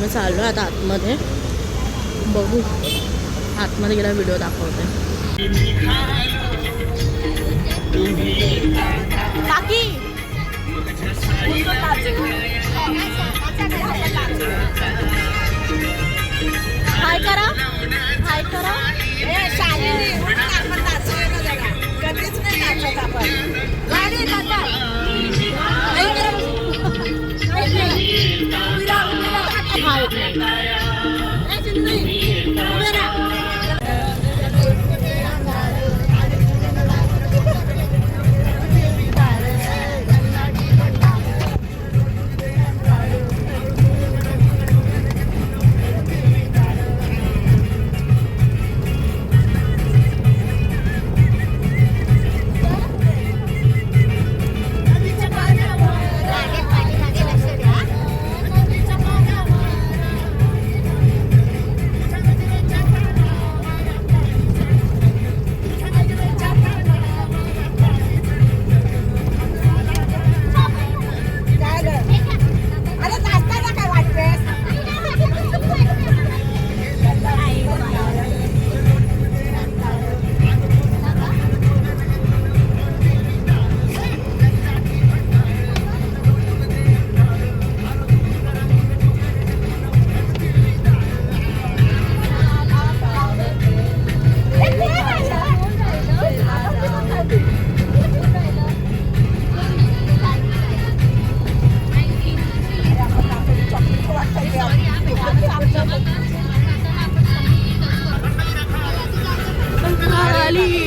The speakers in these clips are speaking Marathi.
आम्ही चाललो आता आतमध्ये, बघू आतमध्ये गेला व्हिडिओ दाखवते. काकी हाय करा, हाय करा. कधीच नाही नाचत आपण.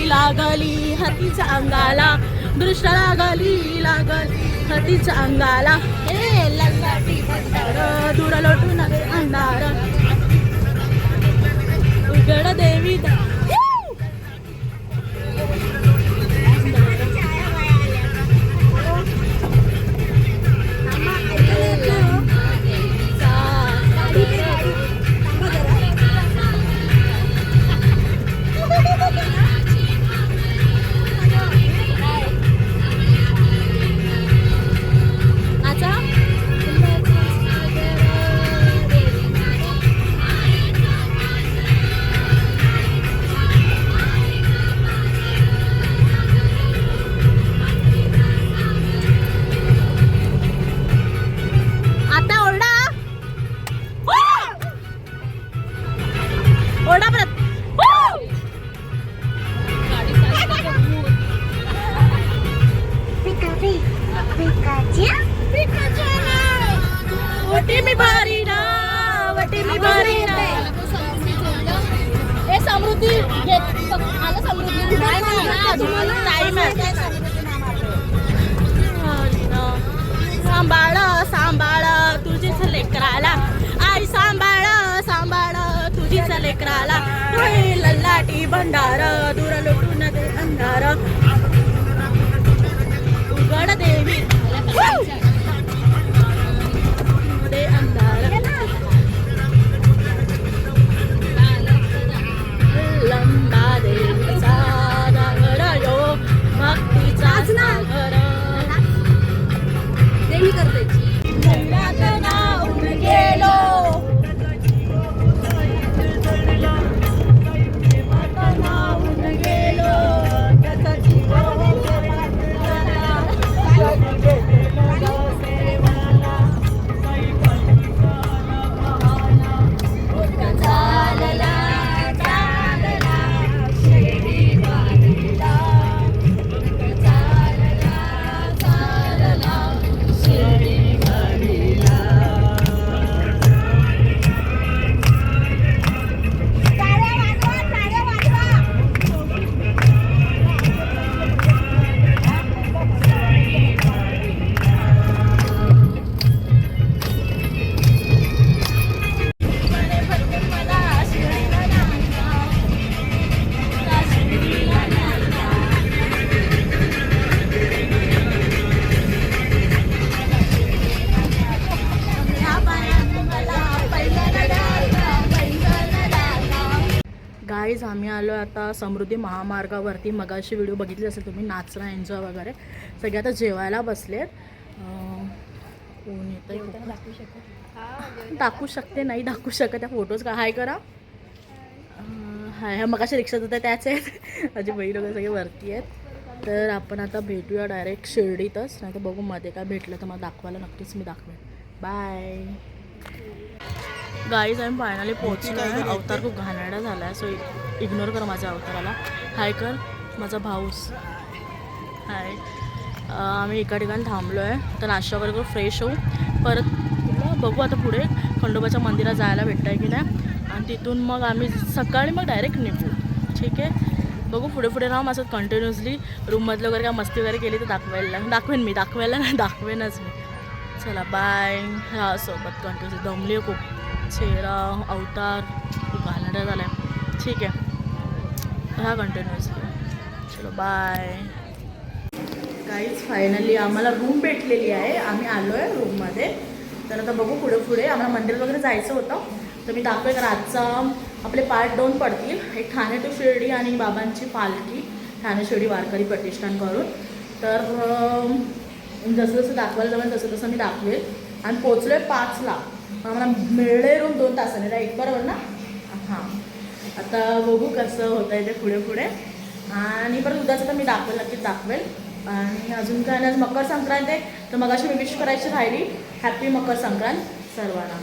लागली हातीच्या अंगाला, दृष्ट लागली हातीच्या अंगाला. हे लल्लाटी भंडार दूर लोटून अंधार, उघड देवी समृद्धी सांभाळ सांभाळ तुझीच लेकराला, आई सांभाळ सांभाळ तुझीच लेकराला. लल्लाटी भंडार दूर लोटून दे अंधार, उघड देवी दे अंधार. लंबा देवीचा नागर यो भक्तीचा नागर, देवी करते नाऊन गेलो नाऊन गेलो गाईज आम्ही आलो आता समृद्धी महामार्गावरती. मगाशी व्हिडिओ बघितली असेल तुम्ही, नाचणं एन्जॉय वगैरे. सगळे आता जेवायला बसलेत. कोण येतं दाखवू शकत दाखवू शकते नाही दाखवू शकत त्या फोटोज का हाय करा. हाय ह्या मगाशी रिक्षात होत्या त्याच आहेत. माझी बहीण वगैरे सगळे वरती आहेत. तर आपण आता भेटूया डायरेक्ट शिर्डीतच. नाही तर बघू मध्ये काय भेटलं तर मला दाखवायला नक्कीच मी दाखवेन. Bye guys. आम्ही फायनली पोहोचलो आहे. अवतार खूप घाणेरडा झाला आहे सो इग्नोर कर माझ्या अवताराला. हाय कर माझा भाऊस. हाय. आम्ही एका ठिकाणी थांबलो आहे तर नाश्ता वगैरे करून फ्रेश होऊ. परत बघू आता पुढे खंडोबाच्या मंदिरात जायला भेटतं आहे की नाही. आणि तिथून मग आम्ही सकाळी मग डायरेक्ट निघू. ठीक आहे. बघू पुढे पुढे राहू माझं कंटिन्युअसली. रूममधलं वगैरे काय मस्ती वगैरे केली तर दाखवेन मी. दाखवेनच मी. चला बाय. ह्या सोबत कंटिन्युअसली दमली आहे खूप. चेहरा अवतार खूप घाणेरडा झाला आहे. ठीक आहे ह्या कंटिन्युअसली. चलो बाय गाईज. फायनली आम्हाला रूम भेटलेली आहे. आम्ही आलो आहे रूममध्ये. तर आता बघू पुढे पुढे आम्हाला मंदिर वगैरे जायचं होतं तर मी दाखवेन. कारण आजचा आपले पार्ट 2 पडतील. एक ठाणे टू शिर्डी आणि बाबांची पालखी ठाणे शिर्डी वारकरी प्रतिष्ठान करून. तर जसं जसं दाखवायला जमेल तसं तसं मी दाखवेल. आणि पोचलो आहे 5ला. आम्हाला मिळले रूम 2 तासाने राईट बरोबर ना. हां आता बघू कसं होतं आहे ते पुढे पुढे. आणि परत उद्याचं तर मी नक्कीच दाखवेल. आणि अजून काय नाही. आज मकर संक्रांत आहे तर मग अशी मी विश करायची राहिली. हॅपी मकर संक्रांत सर्वांना.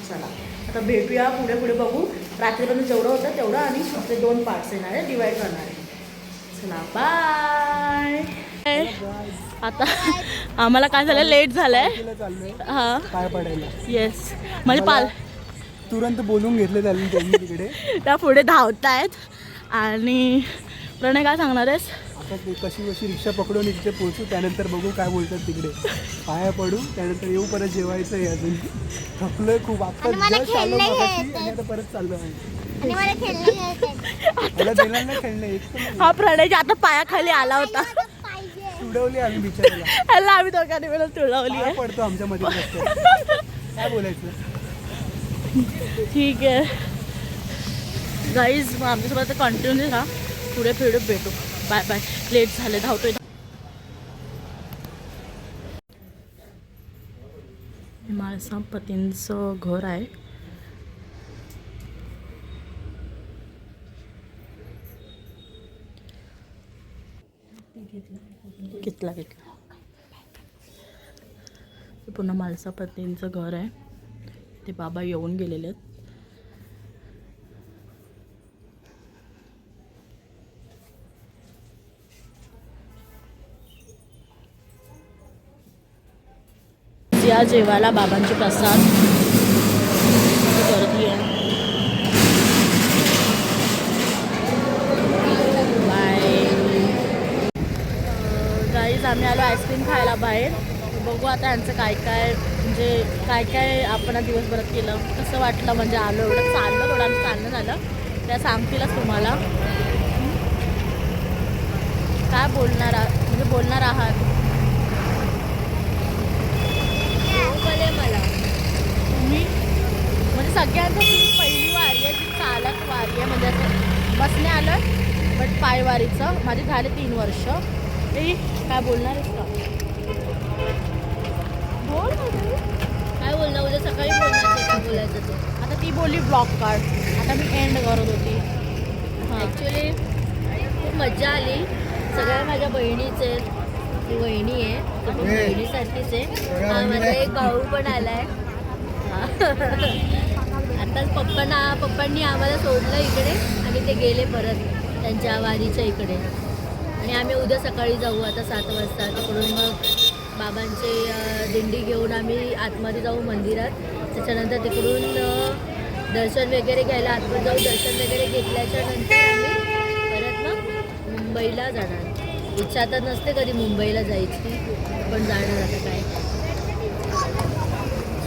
चला आता भेटूया पुढे पुढे बघू. रात्रीपर्यंत जेवढं होतं तेवढं आणि आपले 2 पार्ट्स येणार आहे डिवाईड करणार आहे. चला बाय. आता आम्हाला काय झालं लेट झालंय. हां पाय पडायला. येस म्हणजे तुरंत बोलून घेतले त्यांनी तिकडे. त्या पुढे धावतायत. आणि प्रणय काय सांगणार आहेस. आता ते कशी रिक्षा पकडून तिथे पोहोचू. त्यानंतर बघू काय बोलतात तिकडे. पाया पडू त्यानंतर येऊ. परत जेवायचं आहे. अजून थकलोय खूप. आता जस्ट आलो मगाशी आणि आता परत चाललो आहे. मला दिलं नाही खेळणे. हा प्रणयच्या आता पायाखाली आला होता. तुडवली आम्ही बिचारायला. ह्याला आम्ही दोघांनी मिळून तुडवली आहे. पडतो आमच्या मध्ये काय बोलायचं. ठीक आहे गाईज. मग आमच्यासोबत कंटिन्यू राहा. पुढे पुढे भेटू. Bye bye. लेट झाले धावतोय. माझं पतींचं घर आहे. घेतला पुन्हा मालसा पतींचं घर आहे. ते बाबा येऊन गेलेले आहेत. या जेवायला बाबांचे प्रसाद गर्दी आहे. Bye guys. आम्ही आलो आईस्क्रीम खायला बाहेर. बघू आता यांचं काय म्हणजे काय आपण दिवसभरात केलं कसं वाटलं. म्हणजे आलो एवढं चालणं झालं त्या सांगतीलच तुम्हाला. काय बोलणार आहात. मला तुम्ही म्हणजे सगळ्यांचं पहिली वारी आहे ती चालत वारी आहे. म्हणजे असं बसने आलं बट पायवारीचं माझे झाले 3 वर्ष. काय बोलणार आहेस का. बोल काय बोलणार. उद्या सकाळी बोलायचं ते. आता ती बोलली ब्लॉक कार्ड. आता मी एंड करत होती. ॲक्च्युली खूप मजा आली. सगळ्या माझ्या बहिणीचे आहेत. ती वहिनी आहे ती पण बहिणीसारखीच आहे. माझा एक भाऊ पण आला आहे. आताच पप्पांनी आम्हाला सोडलं इकडे आणि ते गेले परत त्यांच्या वारीच्या इकडे. आणि आम्ही उद्या सकाळी जाऊ आता 7 वाजता. तिकडून मग बाबांचे दिंडी घेऊन आम्ही आतमध्ये जाऊ मंदिरात. त्याच्यानंतर तिकडून दर्शन वगैरे घ्यायला आतमध्ये जाऊ. दर्शन वगैरे घेतल्याच्या नंतर आम्ही परत मग मुंबईला जाणार. इच्छा तर नसते कधी मुंबईला जायची पण जाणार आता काय.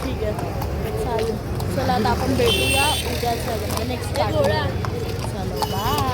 ठीक आहे चालेल. चला आता आपण भेटूया उद्याच्या नेक्स्ट. चलो बाय.